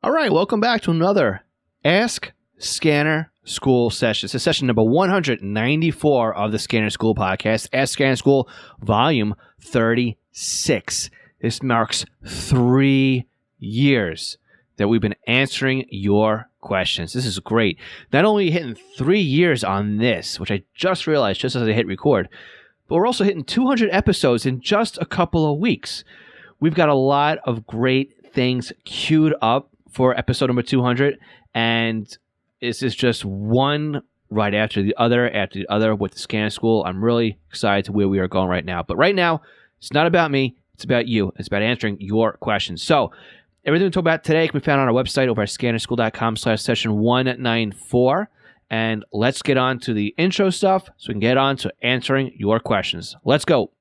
All right, welcome back to another Ask Scanner School session. This is session number 194 of the Scanner School podcast, Ask Scanner School, volume 36. This marks 3 years that we've been answering your questions. This is great. Not only hitting 3 years on this, which I just realized just as I hit record, but we're also hitting 200 episodes in just a couple of weeks. We've got a lot of great things queued up for episode number 200, and this is just one right after the other with the Scanner School. I'm really excited to where we are going right now. But right now, it's not about me. It's about you. It's about answering your questions. So everything we talk about today can be found on our website over at scannerschool.com/session 194. And let's get on to the intro stuff so we can get on to answering your questions. Let's go.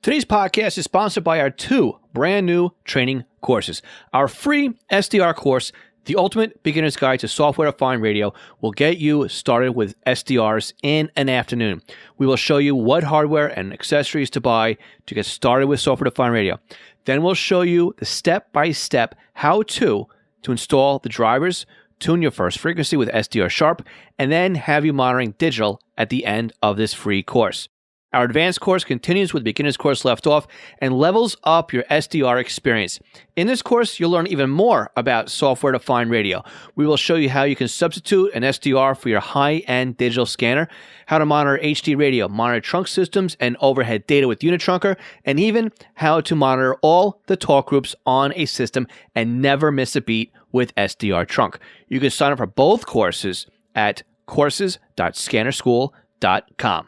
Today's podcast is sponsored by our 2 brand new training courses. Our free SDR course, The Ultimate Beginner's Guide to Software-Defined Radio, will get you started with SDRs in an afternoon. We will show you what hardware and accessories to buy to get started with software-defined radio. Then we'll show you the step-by-step how-to install the drivers, tune your first frequency with SDR Sharp, and then have you monitoring digital at the end of this free course. Our advanced course continues with the beginner's course left off and levels up your SDR experience. In this course, you'll learn even more about software-defined radio. We will show you how you can substitute an SDR for your high-end digital scanner, how to monitor HD radio, monitor trunk systems and overhead data with Unitrunker, and even how to monitor all the talk groups on a system and never miss a beat with SDR Trunk. You can sign up for both courses at courses.scannerschool.com.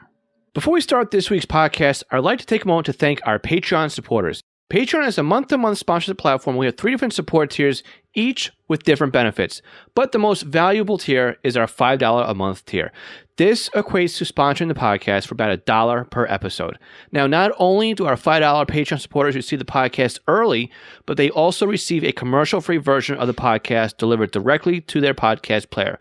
Before we start this week's podcast, I'd like to take a moment to thank our Patreon supporters. Patreon is a month-to-month sponsorship platform. We have 3 different support tiers, each with different benefits. But the most valuable tier is our $5 a month tier. This equates to sponsoring the podcast for about $1 per episode. Now, not only do our $5 Patreon supporters receive the podcast early, but they also receive a commercial-free version of the podcast delivered directly to their podcast player.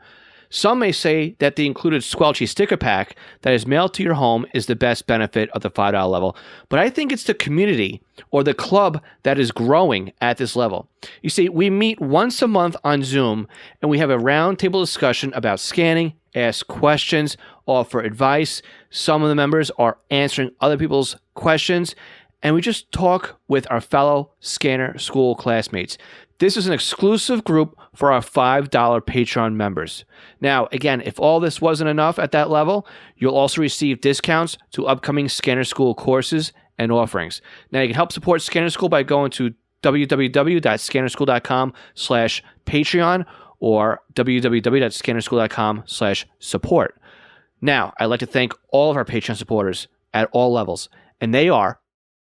Some may say that the included Squelchy sticker pack that is mailed to your home is the best benefit of the $5 level, but I think it's the community or the club that is growing at this level. You see, we meet once a month on Zoom, and we have a roundtable discussion about scanning, ask questions, offer advice. Some of the members are answering other people's questions, and we just talk with our fellow Scanner School classmates. This is an exclusive group for our $5 Patreon members. Now, again, if all this wasn't enough at that level, you'll also receive discounts to upcoming Scanner School courses and offerings. Now, you can help support Scanner School by going to www.scannerschool.com/Patreon or www.scannerschool.com/support. Now, I'd like to thank all of our Patreon supporters at all levels, and they are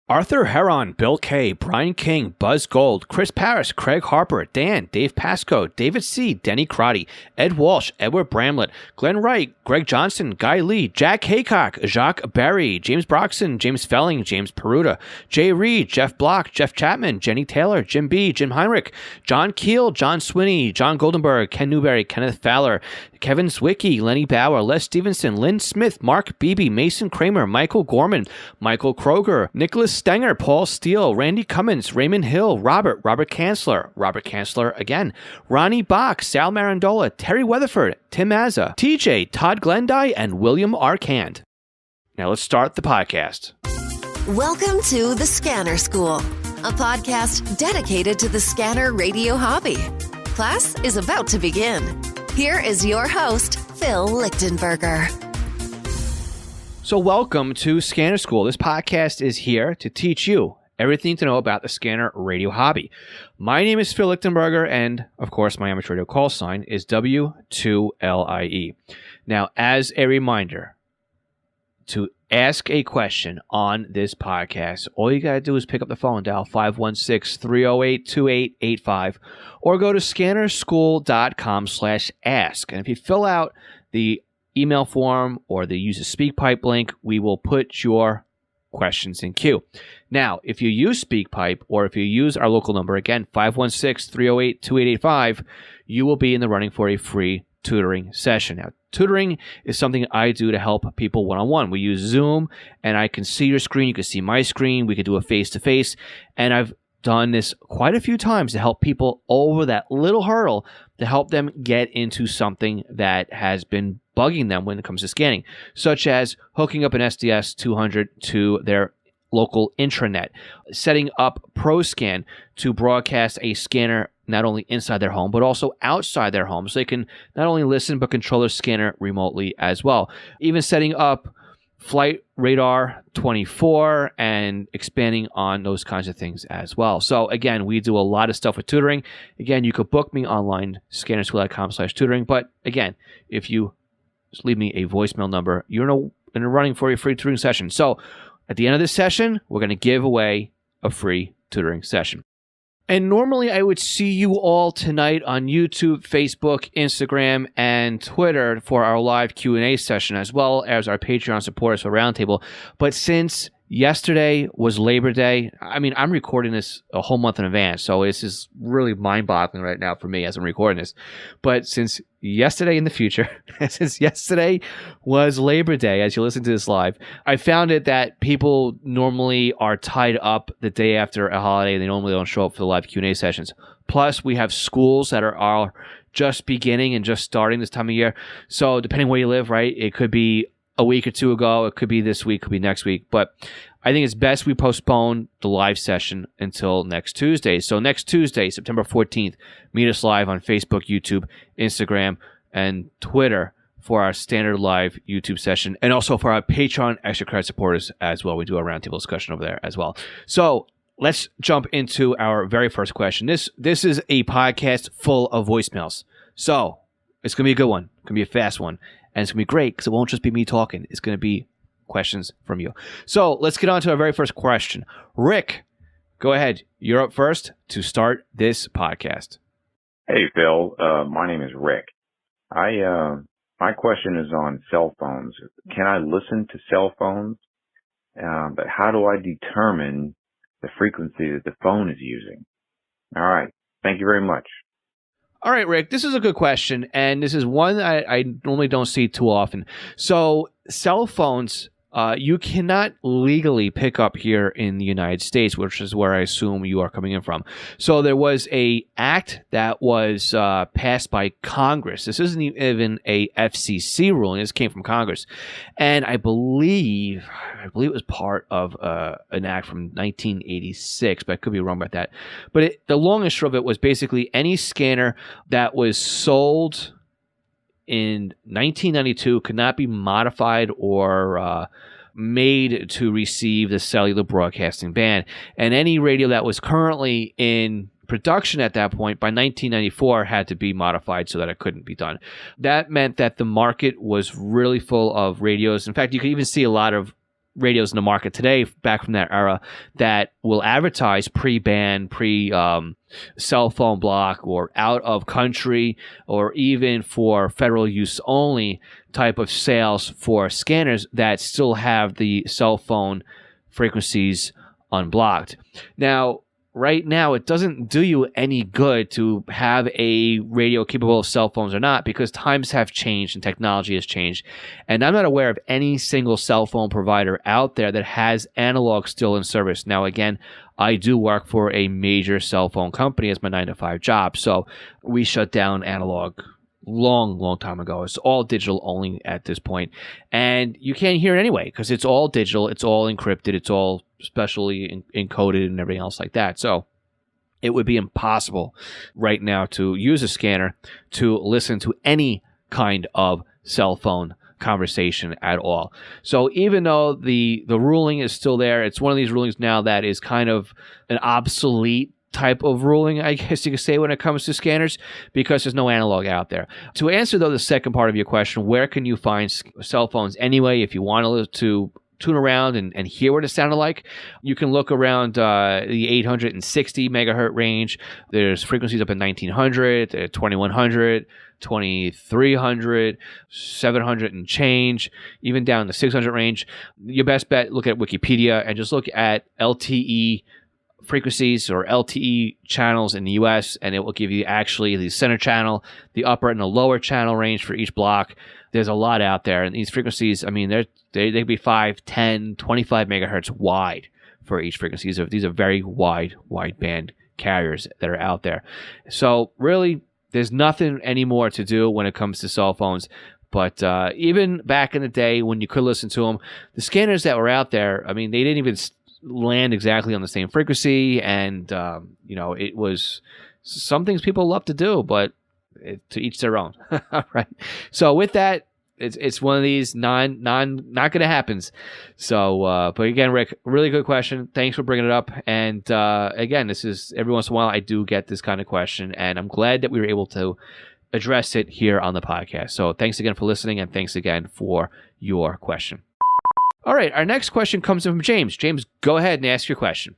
Arthur Heron, Bill K., Brian King, Buzz Gold, Chris Paris, Craig Harper, Dan, Dave Pasco, David C., Denny Crotty, Ed Walsh, Edward Bramlett, Glenn Wright, Greg Johnson, Guy Lee, Jack Haycock, Jacques Berry, James Broxson, James Felling, James Peruta, Jay Reed, Jeff Block, Jeff Chapman, Jenny Taylor, Jim B., Jim Heinrich, John Keel, John Swinney, John Goldenberg, Ken Newberry, Kenneth Fowler, Kevin Zwicky, Lenny Bauer, Les Stevenson, Lynn Smith, Mark Beebe, Mason Kramer, Michael Gorman, Michael Kroger, Nicholas Stenger, Paul Steele, Randy Cummins, Raymond Hill, Robert Kanzler again, Ronnie Bach, Sal Marandola, Terry Weatherford, Tim Mazza, TJ, Todd Glendy, and William Arcand. Now let's start the podcast. Welcome to the Scanner School, a podcast dedicated to the scanner radio hobby. Class is about to begin. Here is your host, Phil Lichtenberger. So welcome to Scanner School. This podcast is here to teach you everything to know about the scanner radio hobby. My name is Phil Lichtenberger, and of course, my amateur radio call sign is W2LIE. Now, as a reminder, to ask a question on this podcast, all you got to do is pick up the phone, dial 516-308-2885, or go to scannerschool.com/ask. And if you fill out the email form or the use a SpeakPipe link, we will put your questions in queue. Now, if you use SpeakPipe or if you use our local number, again, 516-308-2885, you will be in the running for a free tutoring session. Now, tutoring is something I do to help people one-on-one. We use Zoom, and I can see your screen. You can see my screen. We can do a face-to-face, and I've done this quite a few times to help people over that little hurdle to help them get into something that has been bugging them when it comes to scanning, such as hooking up an SDS 200 to their local intranet, setting up ProScan to broadcast a scanner not only inside their home, but also outside their home, so they can not only listen, but control their scanner remotely as well. Even setting up Flight Radar 24 and expanding on those kinds of things as well. So again, we do a lot of stuff with tutoring. Again, you could book me online, scannerschool.com/tutoring. But again, if you just leave me a voicemail number, you're in a running for a free tutoring session. So at the end of this session, we're going to give away a free tutoring session. And normally I would see you all tonight on YouTube, Facebook, Instagram, and Twitter for our live Q&A session, as well as our Patreon supporters for Roundtable. But since yesterday was Labor Day, I mean, I'm recording this a whole month in advance, so this is really mind-boggling right now for me as I'm recording this. But since yesterday in the future, since yesterday was Labor Day, as you listen to this live, I found it that people normally are tied up the day after a holiday. They normally don't show up for the live Q&A sessions. Plus, we have schools that are just beginning and just starting this time of year. So depending where you live, right, it could be a week or two ago, it could be this week, could be next week. But I think it's best we postpone the live session until next Tuesday. So next Tuesday, September 14th, meet us live on Facebook, YouTube, Instagram, and Twitter for our standard live YouTube session, and also for our Patreon extra credit supporters as well. We do a roundtable discussion over there as well. So let's jump into our very first question. This is a podcast full of voicemails. So it's going to be a good one. It's going to be a fast one. And it's going to be great because it won't just be me talking. It's going to be questions from you. So let's get on to our very first question. Rick, go ahead. You're up first to start this podcast. Hey, Phil. My name is Rick. My question is on cell phones. Can I listen to cell phones? But how do I determine the frequency that the phone is using? All right. Thank you very much. All right, Rick, this is a good question, and this is one that I normally don't see too often. So cell phones, you cannot legally pick up here in the United States, which is where I assume you are coming in from. So there was a act that was passed by Congress. This isn't even a FCC ruling. This came from Congress. And I believe it was part of an act from 1986, but I could be wrong about that. But the long and short of it was basically any scanner that was sold in 1992 could not be modified or made to receive the cellular broadcasting ban. And any radio that was currently in production at that point by 1994 had to be modified so that it couldn't be done. That meant that the market was really full of radios. In fact, you can even see a lot of radios in the market today, back from that era, that will advertise pre-ban, cell phone block, or out of country, or even for federal use only type of sales for scanners that still have the cell phone frequencies unblocked. Now, right now, it doesn't do you any good to have a radio capable of cell phones or not, because times have changed and technology has changed. And I'm not aware of any single cell phone provider out there that has analog still in service. Now, again, I do work for a major cell phone company as my 9-to-5 job. So we shut down analog long time ago. It's all digital only at this point. And you can't hear it anyway because it's all digital. It's all encrypted. It's all specially encoded and everything else like that. So it would be impossible right now to use a scanner to listen to any kind of cell phone conversation at all. So even though the ruling is still there, it's one of these rulings now that is kind of an obsolete type of ruling, I guess you could say, when it comes to scanners, because there's no analog out there. To answer, though, the second part of your question, where can you find cell phones anyway if you want to tune around and hear what it sounded like? You can look around the 860 megahertz range. There's frequencies up in 1900, 2100, 2300, 700 and change, even down the 600 range. Your best bet, look at Wikipedia and just look at LTE frequencies or LTE channels in the US, and it will give you actually the center channel, the upper and the lower channel range for each block. There's a lot out there, and these frequencies, I mean, they could be 5, 10, 25 megahertz wide for each frequency. These are very wide band carriers that are out there. So really, there's nothing anymore to do when it comes to cell phones. But even back in the day when you could listen to them, the scanners that were out there, I mean, they didn't even land exactly on the same frequency. And, it was some things people love to do, but to each their own. Right. So with that, it's one of these not going to happen. So, but again, Rick, really good question. Thanks for bringing it up. And again, this is every once in a while I do get this kind of question, and I'm glad that we were able to address it here on the podcast. So thanks again for listening, and thanks again for your question. All right, our next question comes in from James. James, go ahead and ask your question.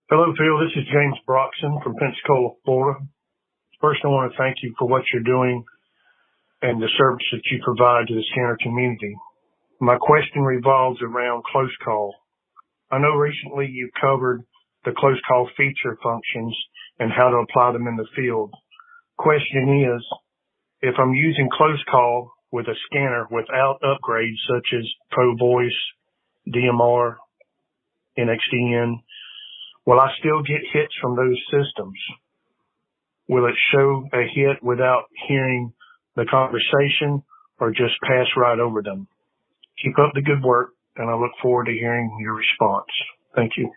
Hello, Phil. This is James Broxton from Pensacola, Florida. First, I want to thank you for what you're doing and the service that you provide to the scanner community. My question revolves around close call. I know recently you covered the close call feature functions and how to apply them in the field. Question is, if I'm using close call with a scanner without upgrades such as Pro Voice, DMR, NXDN, will I still get hits from those systems? Will it show a hit without hearing the conversation or just pass right over them? Keep up the good work, and I look forward to hearing your response. Thank you.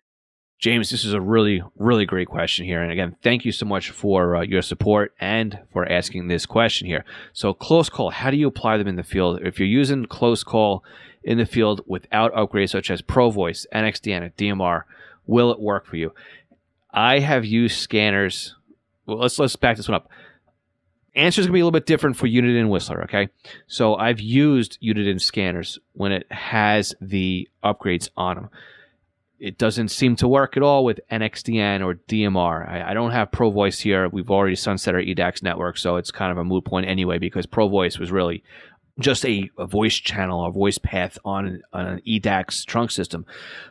James, this is a really, really great question here. And again, thank you so much for your support and for asking this question here. So close call, how do you apply them in the field? If you're using close call in the field without upgrades such as Pro Voice, NXDN, DMR, will it work for you? I have used scanners. Well, let's back this one up. Answer is going to be a little bit different for Unit and Whistler, okay? So I've used Unit and scanners when it has the upgrades on them. It doesn't seem to work at all with NXDN or DMR. I don't have Pro Voice here. We've already sunset our EDAX network, so it's kind of a moot point anyway, because Pro Voice was really just a voice channel, a voice path on an EDAX trunk system.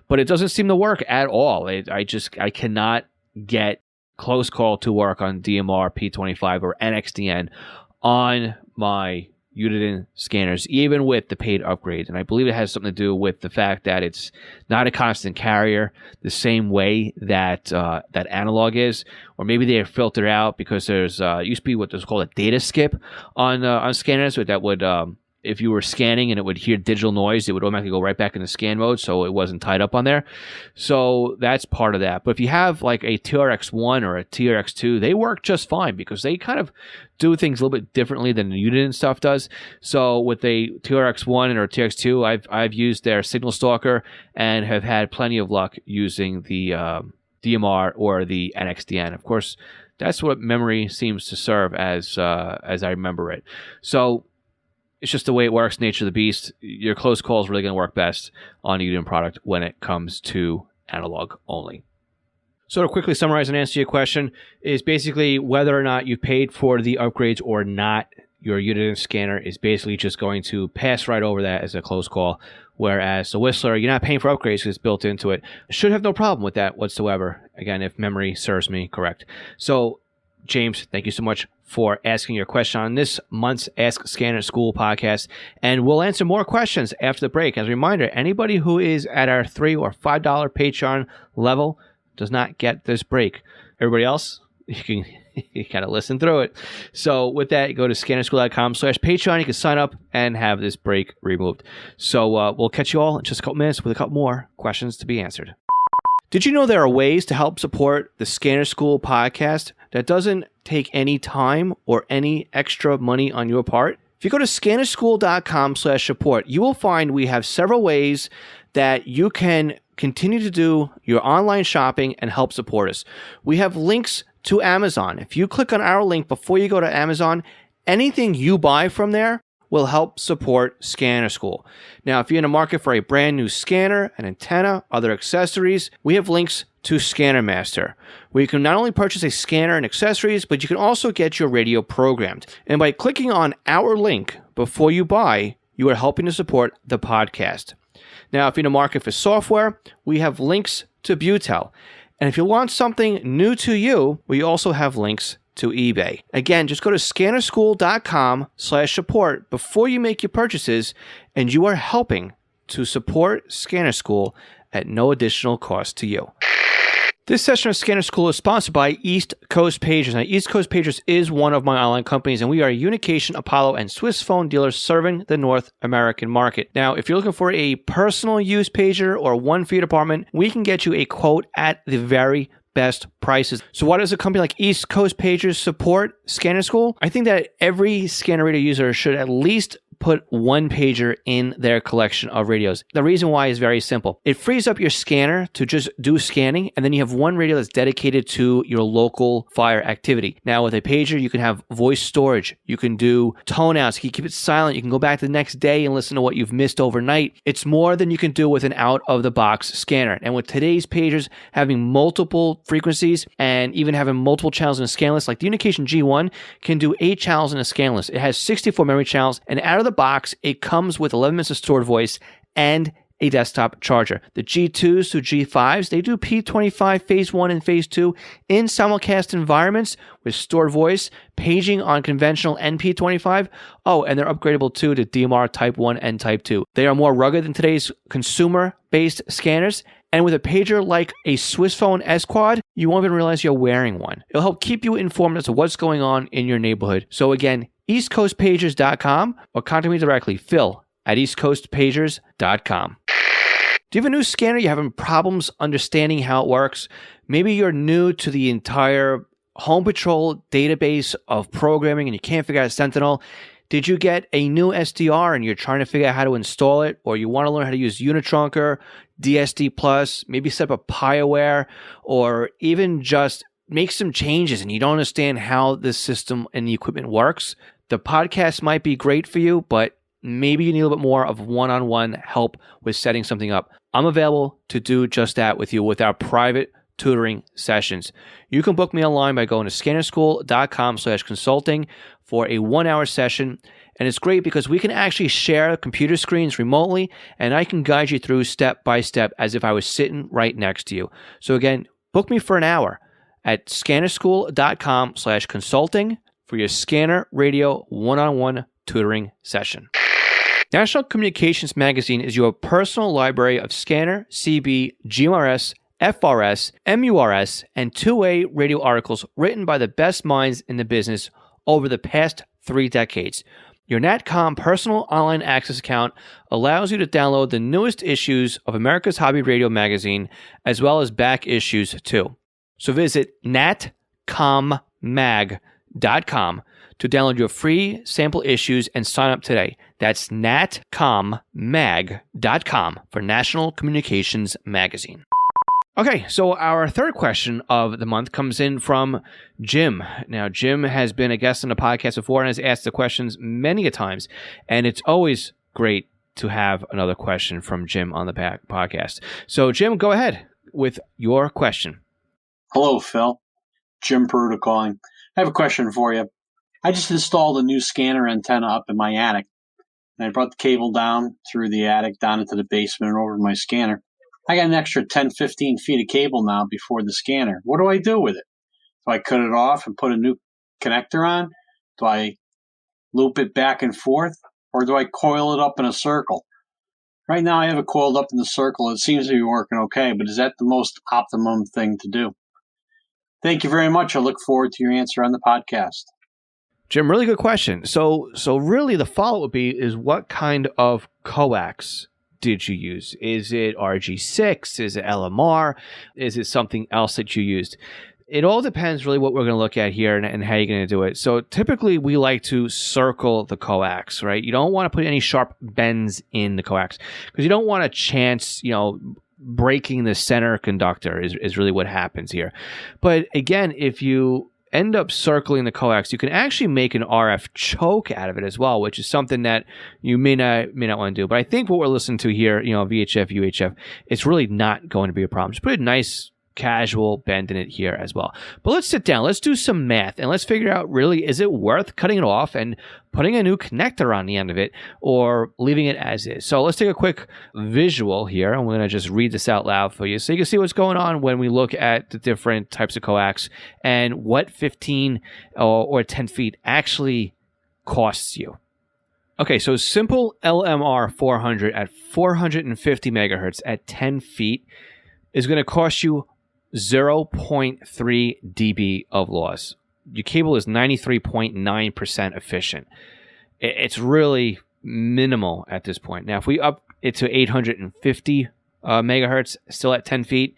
But it doesn't seem to work at all. I cannot get close call to work on DMR, P25, or NXDN on my Uniden scanners, even with the paid upgrades. And I believe it has something to do with the fact that it's not a constant carrier the same way that that analog is, or maybe they are filtered out because there's used to be what was called a data skip on scanners that would if you were scanning and it would hear digital noise, it would automatically go right back into scan mode, so it wasn't tied up on there. So that's part of that. But if you have like a TRX1 or a TRX2, they work just fine because they kind of do things a little bit differently than the Uniden stuff does. So with a TRX1 or TRX2, I've used their Signal Stalker and have had plenty of luck using the DMR or the NXDN. Of course, that's what memory seems to serve as I remember it. So it's just the way it works, nature of the beast. Your close call is really going to work best on a Uniden product when it comes to analog only. So to quickly summarize and answer your question is basically whether or not you paid for the upgrades or not, your Uniden scanner is basically just going to pass right over that as a close call. Whereas the Whistler, you're not paying for upgrades because it's built into it. Should have no problem with that whatsoever. Again, if memory serves me correct. So James, thank you so much for asking your question on this month's Ask Scanner School podcast. And we'll answer more questions after the break. As a reminder, anybody who is at our $3 or $5 Patreon level does not get this break. Everybody else, you got to listen through it. So with that, you go to scannerschool.com/Patreon. You can sign up and have this break removed. So we'll catch you all in just a couple minutes with a couple more questions to be answered. Did you know there are ways to help support the Scanner School podcast that doesn't take any time or any extra money on your part? If you go to scannerschool.com/support, you will find we have several ways that you can continue to do your online shopping and help support us. We have links to Amazon. If you click on our link before you go to Amazon, anything you buy from there will help support Scanner School. Now, if you're in the market for a brand new scanner, an antenna, other accessories, we have links to Scanner Master, where you can not only purchase a scanner and accessories, but you can also get your radio programmed. And by clicking on our link before you buy, you are helping to support the podcast. Now, if you're in the market for software, we have links to Butel. And if you want something new to you, we also have links to eBay. Again, just go to scannerschool.com/support before you make your purchases, and you are helping to support Scanner School at no additional cost to you. This session of Scanner School is sponsored by East Coast Pagers. Now, East Coast Pagers is one of my online companies, and we are a Unication, Apollo, and Swiss phone dealers serving the North American market. Now, if you're looking for a personal use pager or one for your department, we can get you a quote at the very best prices. So why does a company like East Coast Pagers support Scanner School? I think that every scanner radio user should at least put one pager in their collection of radios. The reason why is very simple. It frees up your scanner to just do scanning, and then you have one radio that's dedicated to your local fire activity. Now, with a pager, you can have voice storage. You can do tone outs. You can keep it silent. You can go back the next day and listen to what you've missed overnight. It's more than you can do with an out-of-the-box scanner. And with today's pagers having multiple frequencies and even having multiple channels in a scan list, like the Unication G1 can do 8 channels in a scan list. It has 64 memory channels, and out of the box, it comes with 11 minutes of stored voice and a desktop charger. The G2s to G5s, they do P25 Phase 1 and Phase 2 in simulcast environments with stored voice, paging on conventional and P25. Oh, and they're upgradable too to DMR Type 1 and Type 2. They are more rugged than today's consumer-based scanners. And with a pager like a Swiss phone S-Quad, you won't even realize you're wearing one. It'll help keep you informed as to what's going on in your neighborhood. So again, eastcoastpagers.com or contact me directly, Phil at eastcoastpagers.com. Do you have a new scanner? You're having problems understanding how it works? Maybe you're new to the entire Home Patrol database of programming and you can't figure out Sentinel. Did you get a new SDR and you're trying to figure out how to install it? Or you want to learn how to use Unitrunker, DSD+, maybe set up a PieAware, or even just make some changes and you don't understand how this system and the equipment works? The podcast might be great for you, but maybe you need a little bit more of one-on-one help with setting something up. I'm available to do just that with you with our private tutoring sessions. You can book me online by going to scannerschool.com/consulting for a 1-hour session. And it's great because we can actually share computer screens remotely, and I can guide you through step by step as if I was sitting right next to you. So again, book me for an hour at scannerschool.com/consulting for your scanner radio one-on-one tutoring session. National Communications Magazine is your personal library of scanner, CB, GMRS, FRS, MURS, and two-way radio articles written by the best minds in the business over the past 3 decades. Your NatCom personal online access account allows you to download the newest issues of America's Hobby Radio magazine, as well as back issues too. So visit natcommag.com to download your free sample issues and sign up today. That's natcommag.com for National Communications Magazine. Okay, so our third question of the month comes in from Jim. Now, Jim has been a guest on the podcast before and has asked the questions many a times, and it's always great to have another question from Jim on the podcast. So, Jim, go ahead with your question. Hello, Phil. Jim Peruta calling. I have a question for you. I just installed a new scanner antenna up in my attic, and I brought the cable down through the attic, down into the basement, and over to my scanner. I got an extra 10, 15 feet of cable now before the scanner. What do I do with it? Do I cut it off and put a new connector on? Do I loop it back and forth? Or do I coil it up in a circle? Right now I have it coiled up in the circle. It seems to be working okay, but is that the most optimum thing to do? Thank you very much. I look forward to your answer on the podcast. Jim, really good question. So really the follow-up would be is what kind of coax did you use? Is it RG6? Is it LMR? Is it something else that you used? It all depends really what we're going to look at here and how you're going to do it. So typically we like to circle the coax, right? You don't want to put any sharp bends in the coax because you don't want a chance, breaking the center conductor is really what happens here. But again, if you end up circling the coax, you can actually make an RF choke out of it as well, which is something that you may not want to do. But I think what we're listening to here, VHF, UHF, it's really not going to be a problem. Just put a nice casual bend in it here as well. But let's sit down, let's do some math, and let's figure out really, is it worth cutting it off and putting a new connector on the end of it or leaving it as is? So let's take a quick visual here. I'm going to just read this out loud for you so you can see what's going on when we look at the different types of coax and what 15 or 10 feet actually costs you. Okay, so simple LMR 400 at 450 megahertz at 10 feet is going to cost you 0.3 dB of loss. Your cable is 93.9% efficient. It's really minimal at this point. Now, if we up it to 850 megahertz, still at 10 feet,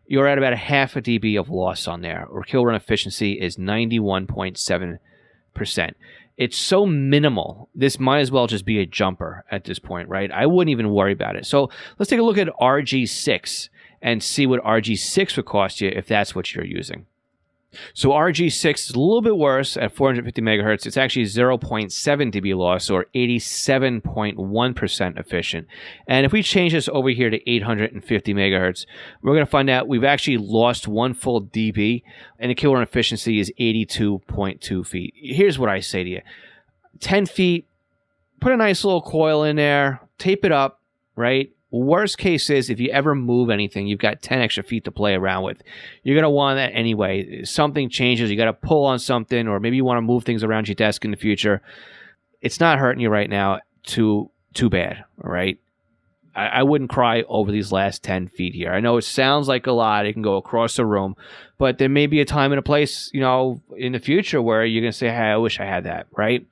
you're at about a half a dB of loss on there, or kill run efficiency is 91.7%. It's so minimal, this might as well just be a jumper at this point, right? I wouldn't even worry about it. So let's take a look at RG6 and see what RG6 would cost you if that's what you're using. So RG6 is a little bit worse at 450 megahertz. It's actually 0.7 dB loss, or 87.1% efficient. And if we change this over here to 850 megahertz, we're going to find out we've actually lost 1 full dB, and the kill run efficiency is 82.2 feet. Here's what I say to you. 10 feet, put a nice little coil in there, tape it up, right? Worst case is if you ever move anything, you've got 10 extra feet to play around with. You're going to want that anyway. Something changes, you got to pull on something, or maybe you want to move things around your desk in the future. It's not hurting you right now too bad, all right? I wouldn't cry over these last 10 feet here. I know it sounds like a lot. It can go across the room, but there may be a time and a place, in the future where you're going to say, hey, I wish I had that, right?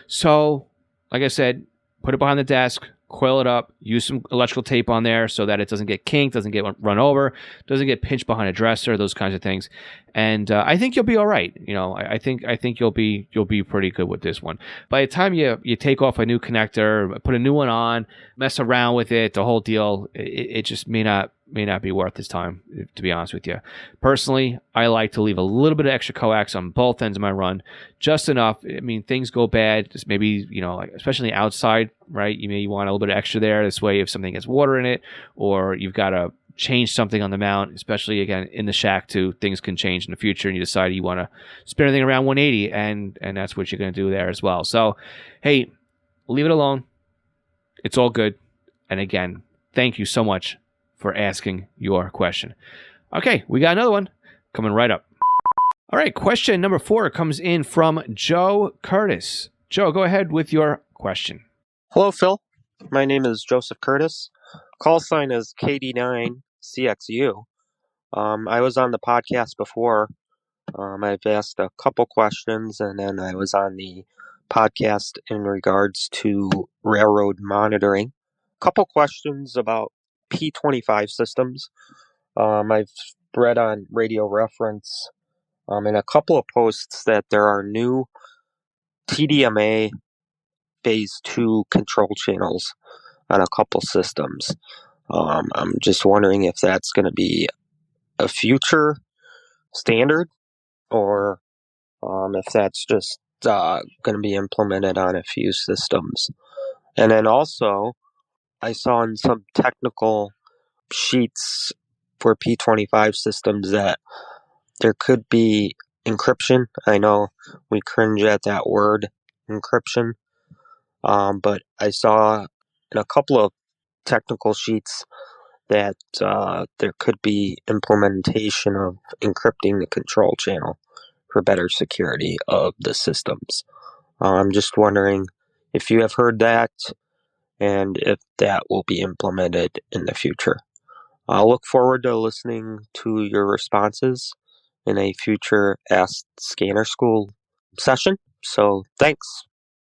So, like I said, put it behind the desk, coil it up, use some electrical tape on there so that it doesn't get kinked, doesn't get run over, doesn't get pinched behind a dresser, those kinds of things. And I think you'll be all right. I think you'll be pretty good with this one. By the time you take off a new connector, put a new one on, mess around with it, the whole deal, it just may not be worth its time, to be honest with you. Personally, I like to leave a little bit of extra coax on both ends of my run, just enough. I mean, things go bad, just maybe, especially outside, right? You may want a little bit of extra there. This way, if something gets water in it, or you've got to change something on the mount, especially, again, in the shack too, things can change in the future, and you decide you want to spin everything around 180, and that's what you're going to do there as well. So, hey, leave it alone. It's all good. And again, thank you so much for asking your question. Okay, we got another one coming right up. All right, question number 4 comes in from Joe Curtis. Joe, go ahead with your question. Hello, Phil. My name is Joseph Curtis. Call sign is KD9CXU. I was on the podcast before. I've asked a couple questions, and then I was on the podcast in regards to railroad monitoring. Couple questions about P25 systems. I've read on Radio Reference in a couple of posts that there are new TDMA Phase 2 control channels on a couple systems. I'm just wondering if that's going to be a future standard, or if that's just going to be implemented on a few systems. And then also, I saw in some technical sheets for P25 systems that there could be encryption. I know we cringe at that word, encryption, but I saw in a couple of technical sheets that there could be implementation of encrypting the control channel for better security of the systems. I'm just wondering if you have heard that, and if that will be implemented in the future. I'll look forward to listening to your responses in a future Ask Scanner School session. So thanks.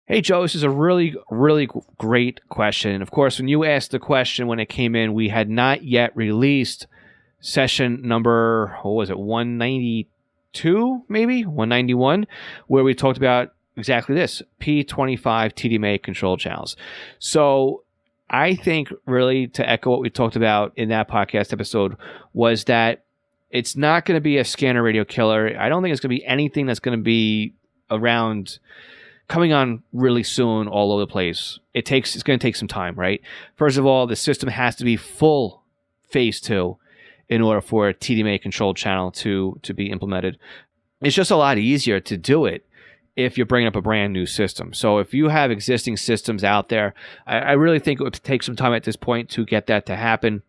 Hey, Joe, this is a really, really great question. Of course, when you asked the question when it came in, we had not yet released session number, 192, maybe? 191, where we talked about exactly this, P25 TDMA control channels. So I think really to echo what we talked about in that podcast episode was that it's not going to be a scanner radio killer. I don't think it's going to be anything that's going to be around coming on really soon all over the place. It's going to take some time, right? First of all, the system has to be full Phase 2 in order for a TDMA control channel to be implemented. It's just a lot easier to do it if you're bringing up a brand new system. So if you have existing systems out there, I really think it would take some time at this point to get that to happen,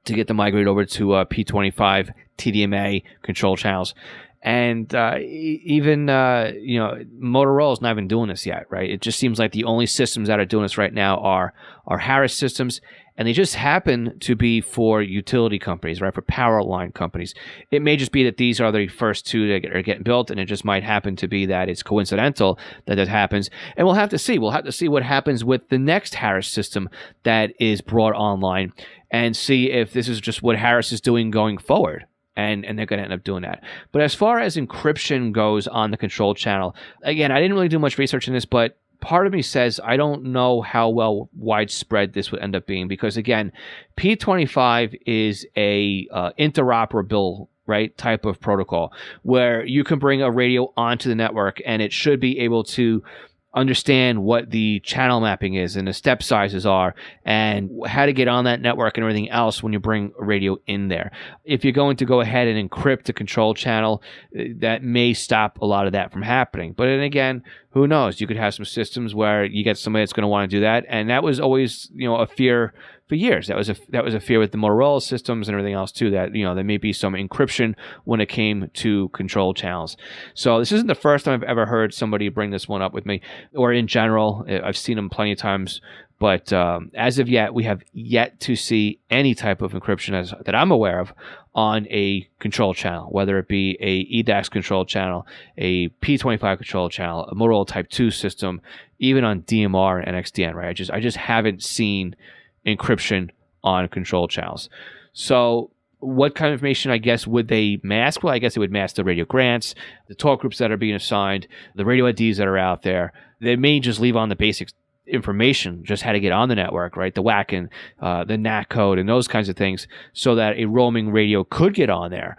to get them migrated over to P25 TDMA control channels. And even Motorola's not even doing this yet, right? It just seems like the only systems that are doing this right now are Harris systems, and they just happen to be for utility companies, right? For power line companies. It may just be that these are the first two that are getting built, and it just might happen to be that it's coincidental that happens. And we'll have to see. We'll have to see what happens with the next Harris system that is brought online, and see if this is just what Harris is doing going forward. And they're going to end up doing that. But as far as encryption goes on the control channel, again, I didn't really do much research in this, but part of me says I don't know how well widespread this would end up being, because, again, P25 is a interoperable, right, type of protocol where you can bring a radio onto the network and it should be able to understand what the channel mapping is and the step sizes are and how to get on that network and everything else when you bring a radio in there. If you're going to go ahead and encrypt a control channel, that may stop a lot of that from happening. But then again, who knows? You could have some systems where you get somebody that's going to want to do that, and that was always, a fear for years. That was a fear with the Motorola systems and everything else too, that there may be some encryption when it came to control channels. So this isn't the first time I've ever heard somebody bring this one up with me, or in general. I've seen them plenty of times, but as of yet, we have yet to see any type of encryption that I'm aware of on a control channel, whether it be a EDAX control channel, a P25 control channel, a Motorola Type 2 system, even on DMR and XDN, right? I just haven't seen encryption on control channels. So what kind of information, I guess, would they mask? Well, I guess they would mask the radio grants, the talk groups that are being assigned, the radio IDs that are out there. They may just leave on the basic information, just how to get on the network, right? The WAC and the NAC code and those kinds of things, so that a roaming radio could get on there.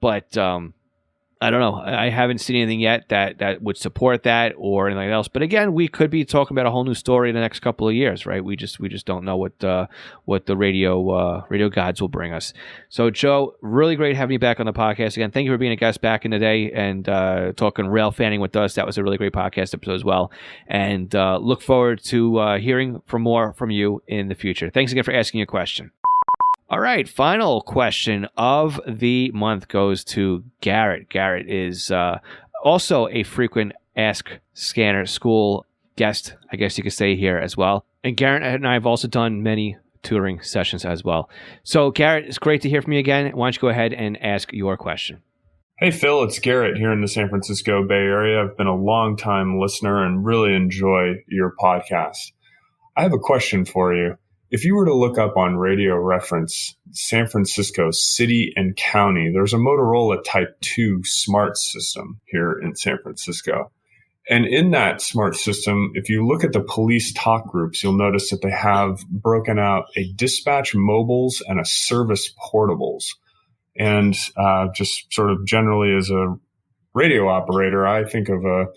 But I don't know. I haven't seen anything yet that would support that or anything else. But again, we could be talking about a whole new story in the next couple of years, right? We just don't know what the radio gods will bring us. So, Joe, really great having you back on the podcast again. Thank you for being a guest back in the day and talking rail fanning with us. That was a really great podcast episode as well. And look forward to hearing more from you in the future. Thanks again for asking your question. All right, final question of the month goes to Garret. Garret is also a frequent Ask Scanner School guest, I guess you could say, here as well. And Garret and I have also done many tutoring sessions as well. So, Garret, it's great to hear from you again. Why don't you go ahead and ask your question? Hey, Phil, it's Garret here in the San Francisco Bay Area. I've been a long-time listener and really enjoy your podcast. I have a question for you. If you were to look up on radio reference San Francisco City and County, there's a Motorola Type 2 smart system here in San Francisco. And in that smart system, if you look at the police talk groups, you'll notice that they have broken out a dispatch mobiles and a service portables. And just sort of generally as a radio operator, I think of a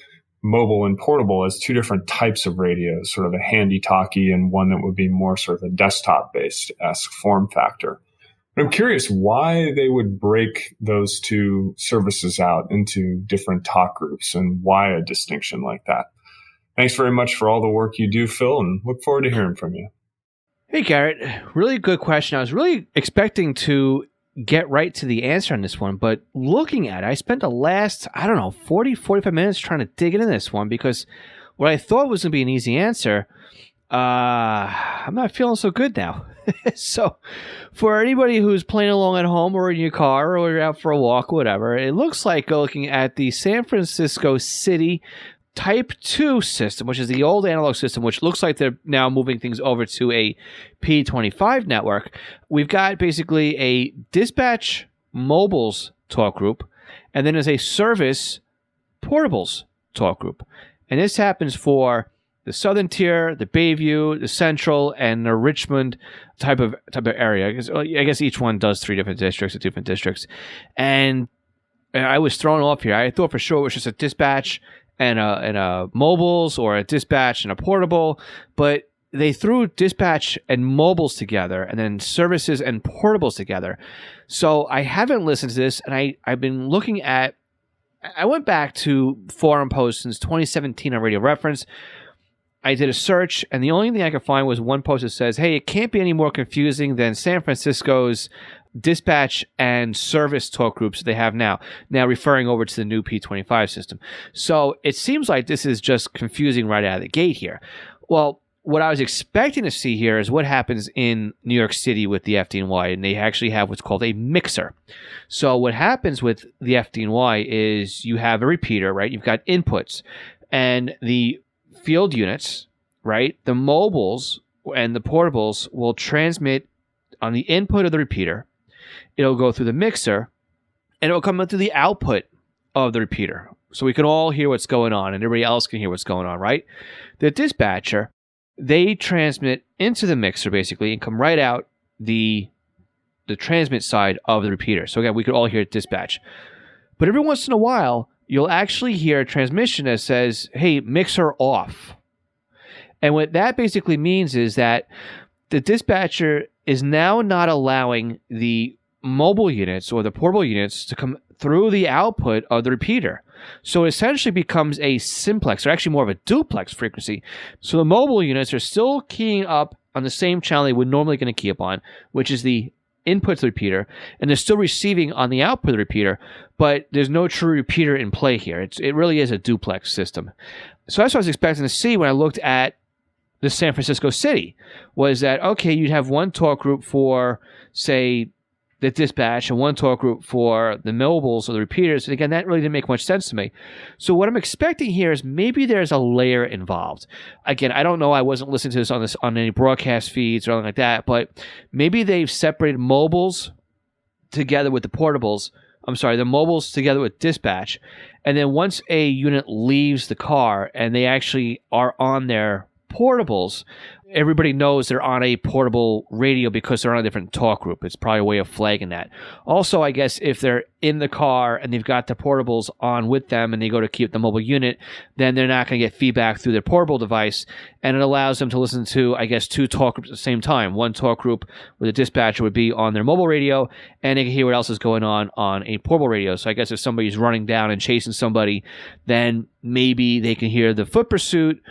mobile and portable as two different types of radios, sort of a handy-talkie and one that would be more sort of a desktop-based-esque form factor. But I'm curious why they would break those two services out into different talk groups and why a distinction like that. Thanks very much for all the work you do, Phil, and look forward to hearing from you. Hey, Garret. Really good question. I was really expecting to get right to the answer on this one, but looking at it, I spent the last, 45 minutes trying to dig into this one, because what I thought was going to be an easy answer, I'm not feeling so good now. So for anybody who's playing along at home or in your car or you're out for a walk or whatever, it looks like looking at the San Francisco City Type 2 system, which is the old analog system, which looks like they're now moving things over to a P25 network. We've got basically a dispatch mobiles talk group, and then there's a service portables talk group. And this happens for the southern tier, the Bayview, the central, and the Richmond type of area. I guess each one does 3 different districts or different districts. And I was thrown off here. I thought for sure it was just a dispatch and a mobiles, or a dispatch and a portable, but they threw dispatch and mobiles together and then services and portables together. So I haven't listened to this, and I've been looking at, I went back to forum posts since 2017 on Radio Reference. I did a search, and the only thing I could find was one post that says, hey, it can't be any more confusing than San Francisco's dispatch and service talk groups they have now referring over to the new P25 system. So it seems like this is just confusing right out of the gate here. Well, what I was expecting to see here is what happens in New York City with the FDNY, and they actually have what's called a mixer. So what happens with the FDNY is you have a repeater, right? You've got inputs, and the field units, right? The mobiles and the portables will transmit on the input of the repeater. It'll go through the mixer, and it'll come through the output of the repeater. So we can all hear what's going on, and everybody else can hear what's going on, right? The dispatcher, they transmit into the mixer basically and come right out the transmit side of the repeater. So again, we could all hear dispatch. But every once in a while, you'll actually hear a transmission that says, hey, mixer off. And what that basically means is that the dispatcher is now not allowing the mobile units or the portable units to come through the output of the repeater. So it essentially becomes a simplex, or actually more of a duplex frequency. So the mobile units are still keying up on the same channel they would normally going to key up on, which is the input to the repeater, and they're still receiving on the output of the repeater, but there's no true repeater in play here. It really is a duplex system. So that's what I was expecting to see when I looked at the San Francisco City, was that, okay, you'd have one talk group for, say, the dispatch and one talk group for the mobiles or the repeaters. And again, that really didn't make much sense to me. So what I'm expecting here is maybe there's a layer involved. Again, I don't know. I wasn't listening to this on any broadcast feeds or anything like that, but maybe they've separated mobiles together with the portables. I'm sorry, the mobiles together with dispatch. And then once a unit leaves the car and they actually are on their portables, everybody knows they're on a portable radio because they're on a different talk group. It's probably a way of flagging that. Also, I guess if they're in the car and they've got the portables on with them and they go to keep the mobile unit, then they're not going to get feedback through their portable device, and it allows them to listen to, I guess, two talk groups at the same time. One talk group where the dispatcher would be on their mobile radio, and they can hear what else is going on a portable radio. So I guess if somebody's running down and chasing somebody, then maybe they can hear the foot pursuit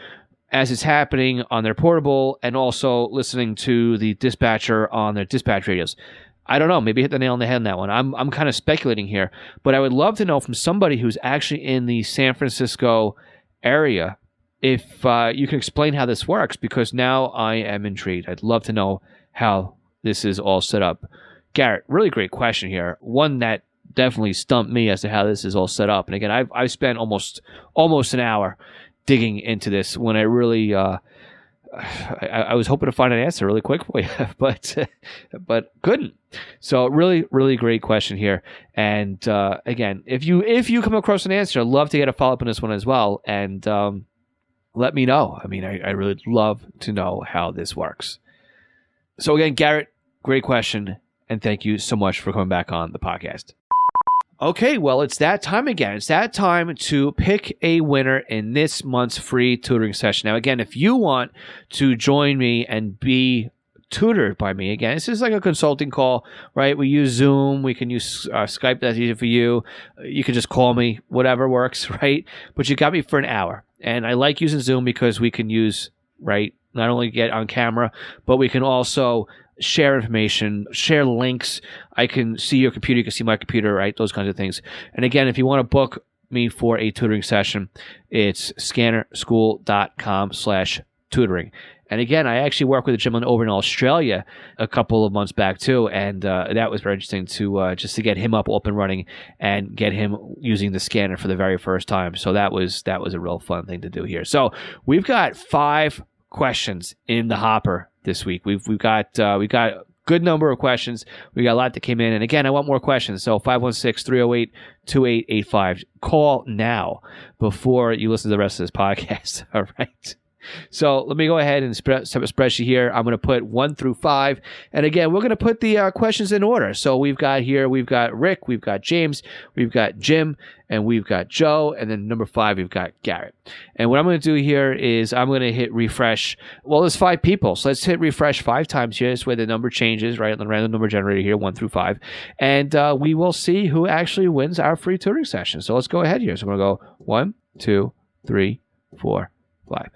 as it's happening on their portable, and also listening to the dispatcher on their dispatch radios. I don't know. Maybe hit the nail on the head on that one. I'm kind of speculating here, but I would love to know from somebody who's actually in the San Francisco area if you can explain how this works, because now I am intrigued. I'd love to know how this is all set up. Garret, really great question here. One that definitely stumped me as to how this is all set up. And again, I've spent almost an hour digging into this when I really I was hoping to find an answer really quick for you, but couldn't. So really, really great question here. And again, if you come across an answer, I'd love to get a follow-up on this one as well, and let me know. I mean, I really love to know how this works. So again, Garret, great question, and thank you so much for coming back on the podcast. Okay, well, it's that time again. It's that time to pick a winner in this month's free tutoring session. Now, again, if you want to join me and be tutored by me, again, this is like a consulting call, right? We use Zoom. We can use Skype. That's easy for you. You can just call me, whatever works, right? But you got me for an hour. And I like using Zoom because we can use, right, not only get on camera, but we can also share information, share links. I can see your computer, you can see my computer, right? Those kinds of things. And again, if you want to book me for a tutoring session, it's scannerschool.com/tutoring. And again, I actually worked with a gentleman over in Australia a couple of months back too, and that was very interesting to just to get him up and running and get him using the scanner for the very first time. So that was a real fun thing to do here. So we've got 5 questions in the hopper this week. We've got a good number of questions. We got a lot that came in, and again, I want more questions. So 516-308-2885. Call now before you listen to the rest of this podcast. All right. So let me go ahead and set up a spreadsheet here. I'm going to put 1 through 5. And again, we're going to put the questions in order. So we've got Rick, we've got James, we've got Jim, and we've got Joe. And then number 5, we've got Garret. And what I'm going to do here is I'm going to hit refresh. Well, there's 5 people. So let's hit refresh 5 times here. This way the number changes, right? On the random number generator here, 1 through 5. And we will see who actually wins our free tutoring session. So let's go ahead here. So I'm going to go 1, 2, 3, 4, live.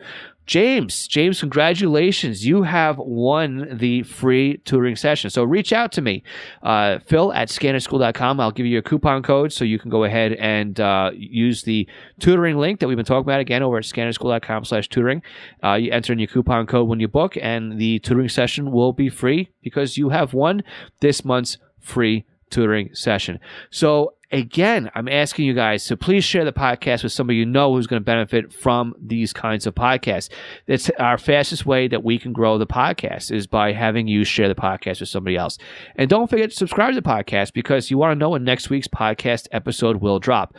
James, congratulations. You have won the free tutoring session. So reach out to me, Phil@scannerschool.com. I'll give you a coupon code so you can go ahead and use the tutoring link that we've been talking about again over at scannerschool.com/tutoring. You enter in your coupon code when you book, and the tutoring session will be free because you have won this month's free tutoring session. So again, I'm asking you guys to please share the podcast with somebody you know who's going to benefit from these kinds of podcasts. It's our fastest way that we can grow the podcast is by having you share the podcast with somebody else. And don't forget to subscribe to the podcast because you want to know when next week's podcast episode will drop.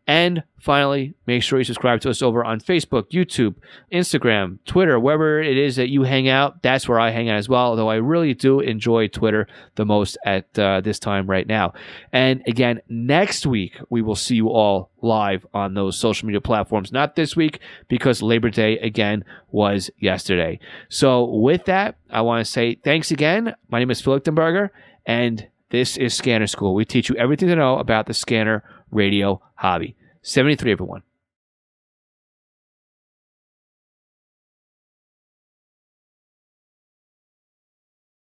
And finally, make sure you subscribe to us over on Facebook, YouTube, Instagram, Twitter, wherever it is that you hang out. That's where I hang out as well, although I really do enjoy Twitter the most at this time right now. And again, next week, we will see you all live on those social media platforms. Not this week because Labor Day, again, was yesterday. So with that, I want to say thanks again. My name is Phil Lichtenberger, and this is Scanner School. We teach you everything to know about the scanner radio hobby. 73, everyone.